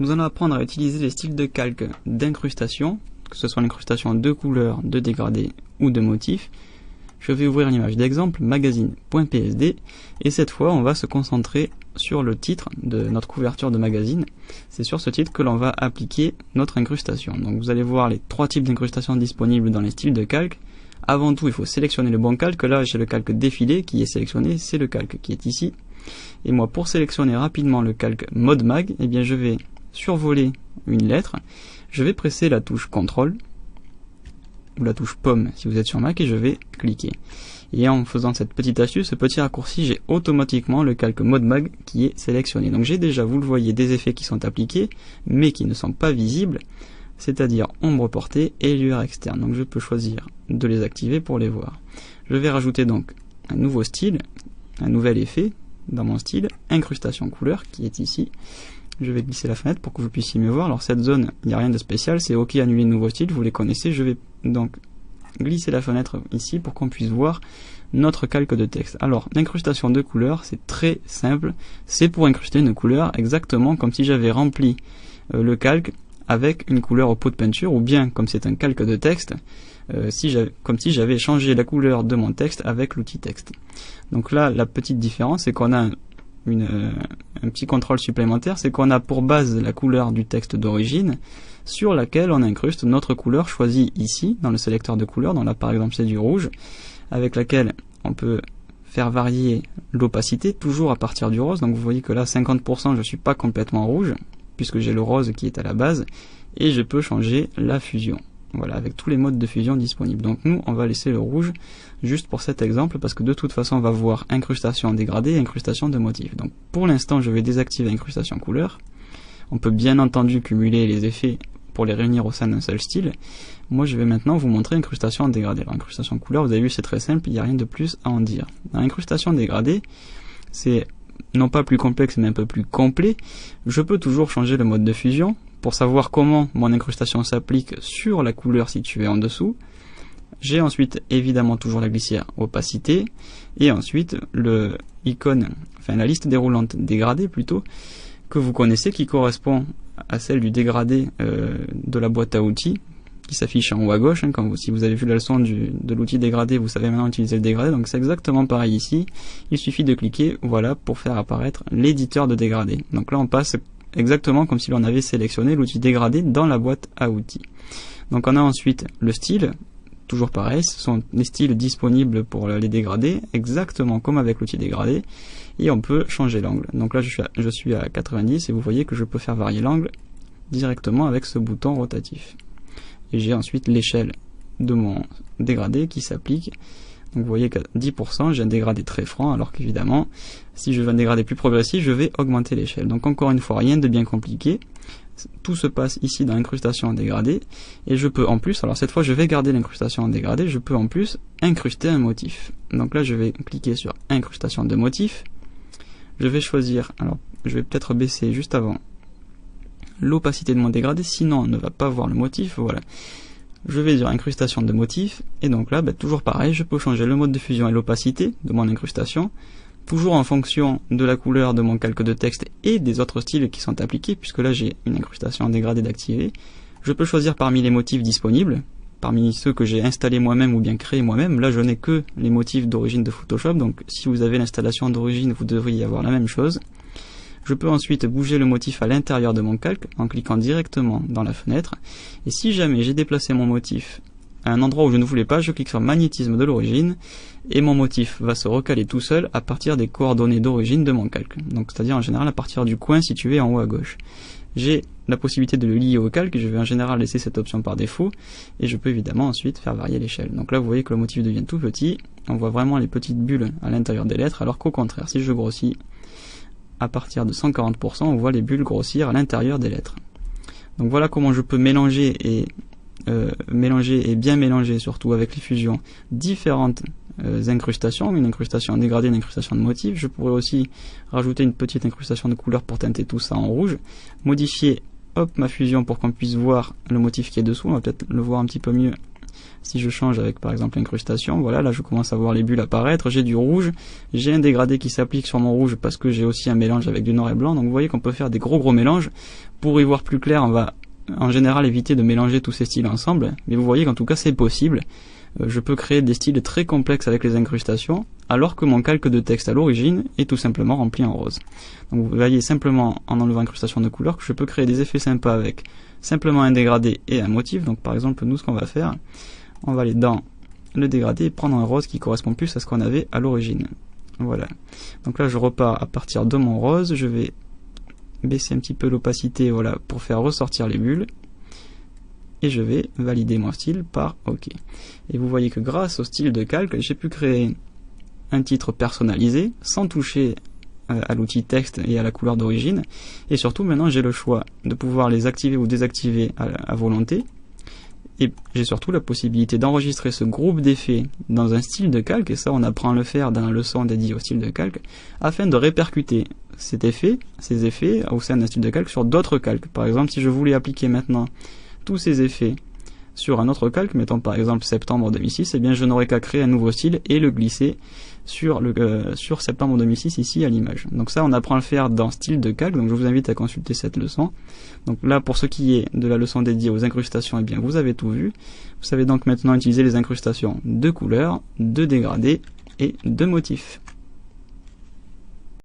nous allons apprendre à utiliser les styles de calque d'incrustation, que ce soit l'incrustation de couleurs, de dégradés ou de motifs. Je vais ouvrir une image d'exemple, magazine.psd, et cette fois on va se concentrer sur le titre de notre couverture de magazine. C'est sur ce titre que l'on va appliquer notre incrustation. Donc vous allez voir les trois types d'incrustation disponibles dans les styles de calque. Avant tout, il faut sélectionner le bon calque. Là, j'ai le calque défilé qui est sélectionné, c'est le calque qui est ici. Et moi, pour sélectionner rapidement le calque mode mag, eh bien, je vais survoler une lettre. Je vais presser la touche CTRL ou la touche pomme si vous êtes sur Mac et je vais cliquer. Et en faisant cette petite astuce, ce petit raccourci, j'ai automatiquement le calque mode mag qui est sélectionné. Donc j'ai déjà, vous le voyez, des effets qui sont appliqués, mais qui ne sont pas visibles, c'est-à-dire ombre portée et lueur externe. Donc je peux choisir de les activer pour les voir. Je vais rajouter donc un nouveau style, un nouvel effet dans mon style, incrustation couleur qui est ici. Je vais glisser la fenêtre pour que vous puissiez mieux voir. Alors cette zone, il n'y a rien de spécial, c'est OK, annuler nouveau style, vous les connaissez. Je vais donc glisser la fenêtre ici pour qu'on puisse voir notre calque de texte. Alors l'incrustation de couleur, c'est très simple, c'est pour incruster une couleur exactement comme si j'avais rempli le calque avec une couleur au pot de peinture, ou bien comme c'est un calque de texte, comme si j'avais changé la couleur de mon texte avec l'outil texte. Donc là, la petite différence, c'est qu'on a un petit contrôle supplémentaire, c'est qu'on a pour base la couleur du texte d'origine sur laquelle on incruste notre couleur choisie ici dans le sélecteur de couleurs. Donc là par exemple c'est du rouge, avec laquelle on peut faire varier l'opacité toujours à partir du rose. Donc vous voyez que là 50% je suis pas complètement rouge puisque j'ai le rose qui est à la base, et je peux changer la fusion. Voilà, avec tous les modes de fusion disponibles. Donc nous, on va laisser le rouge juste pour cet exemple, parce que de toute façon, on va voir incrustation dégradée et incrustation de motifs. Donc pour l'instant, je vais désactiver incrustation couleur. On peut bien entendu cumuler les effets pour les réunir au sein d'un seul style. Moi, je vais maintenant vous montrer incrustation dégradée. Alors incrustation couleur, vous avez vu, c'est très simple, il n'y a rien de plus à en dire. Dans incrustation dégradée, c'est non pas plus complexe, mais un peu plus complet. Je peux toujours changer le mode de fusion pour savoir comment mon incrustation s'applique sur la couleur située en dessous. J'ai ensuite évidemment toujours la glissière opacité, et ensuite le icône, enfin la liste déroulante dégradée plutôt, que vous connaissez, qui correspond à celle du dégradé de la boîte à outils, qui s'affiche en haut à gauche. Si vous avez vu la leçon de l'outil dégradé, vous savez maintenant utiliser le dégradé, donc c'est exactement pareil ici. Il suffit de cliquer, voilà, pour faire apparaître l'éditeur de dégradé. Donc là on passe exactement comme si l'on avait sélectionné l'outil dégradé dans la boîte à outils. Donc on a ensuite le style, toujours pareil, ce sont les styles disponibles pour les dégradés, exactement comme avec l'outil dégradé, et on peut changer l'angle. Donc là je suis à 90 et vous voyez que je peux faire varier l'angle directement avec ce bouton rotatif. Et j'ai ensuite l'échelle de mon dégradé qui s'applique. Donc vous voyez qu'à 10%, j'ai un dégradé très franc, alors qu'évidemment, si je veux un dégradé plus progressif, je vais augmenter l'échelle. Donc encore une fois, rien de bien compliqué. Tout se passe ici dans l'incrustation en dégradé, et je peux en plus, alors cette fois je vais garder l'incrustation en dégradé, je peux en plus incruster un motif. Donc là je vais cliquer sur incrustation de motif. Je vais choisir, alors je vais peut-être baisser juste avant l'opacité de mon dégradé, sinon on ne va pas voir le motif. Voilà. Je vais dire incrustation de motif, et donc là, toujours pareil, je peux changer le mode de fusion et l'opacité de mon incrustation, toujours en fonction de la couleur de mon calque de texte et des autres styles qui sont appliqués, puisque là j'ai une incrustation en dégradé d'activer. Je peux choisir parmi les motifs disponibles, parmi ceux que j'ai installés moi-même ou bien créés moi-même. Là je n'ai que les motifs d'origine de Photoshop, donc si vous avez l'installation d'origine, vous devriez avoir la même chose. Je peux ensuite bouger le motif à l'intérieur de mon calque en cliquant directement dans la fenêtre. Et si jamais j'ai déplacé mon motif à un endroit où je ne voulais pas, je clique sur magnétisme de l'origine et mon motif va se recaler tout seul à partir des coordonnées d'origine de mon calque. Donc c'est-à-dire en général à partir du coin situé en haut à gauche. J'ai la possibilité de le lier au calque, je vais en général laisser cette option par défaut, et je peux évidemment ensuite faire varier l'échelle. Donc là vous voyez que le motif devient tout petit, on voit vraiment les petites bulles à l'intérieur des lettres, alors qu'au contraire, si je grossis à partir de 140%, on voit les bulles grossir à l'intérieur des lettres. Donc voilà comment je peux mélanger et bien mélanger, surtout avec les fusions, différentes incrustations, une incrustation dégradée, une incrustation de motif. Je pourrais aussi rajouter une petite incrustation de couleur pour teinter tout ça en rouge, modifier ma fusion pour qu'on puisse voir le motif qui est dessous. On va peut-être le voir un petit peu mieux Si je change avec par exemple l'incrustation, voilà, là je commence à voir les bulles apparaître, j'ai du rouge, j'ai un dégradé qui s'applique sur mon rouge parce que j'ai aussi un mélange avec du noir et blanc, donc vous voyez qu'on peut faire des gros mélanges. Pour y voir plus clair, on va en général éviter de mélanger tous ces styles ensemble, mais vous voyez qu'en tout cas c'est possible. Je peux créer des styles très complexes avec les incrustations, alors que mon calque de texte à l'origine est tout simplement rempli en rose. Donc vous voyez simplement en enlevant incrustation de couleur que je peux créer des effets sympas avec simplement un dégradé et un motif. Donc par exemple nous ce qu'on va faire, on va aller dans le dégradé et prendre un rose qui correspond plus à ce qu'on avait à l'origine. Voilà. Donc là je repars à partir de mon rose, je vais baisser un petit peu l'opacité, voilà, pour faire ressortir les bulles. Et je vais valider mon style par OK. Et vous voyez que grâce au style de calque, j'ai pu créer un titre personnalisé sans toucher à l'outil texte et à la couleur d'origine. Et surtout maintenant j'ai le choix de pouvoir les activer ou désactiver à volonté. Et j'ai surtout la possibilité d'enregistrer ce groupe d'effets dans un style de calque, et ça on apprend à le faire dans la leçon dédiée au style de calque, afin de répercuter ces effets au sein d'un style de calque sur d'autres calques. Par exemple, si je voulais appliquer maintenant tous ces effets sur un autre calque, mettons par exemple septembre 2006, eh bien je n'aurais qu'à créer un nouveau style et le glisser sur septembre 2006 ici à l'image. Donc ça on apprend à le faire dans style de calque, donc je vous invite à consulter cette leçon. Donc là pour ce qui est de la leçon dédiée aux incrustations, eh bien vous avez tout vu. Vous savez donc maintenant utiliser les incrustations de couleurs, de dégradés et de motifs.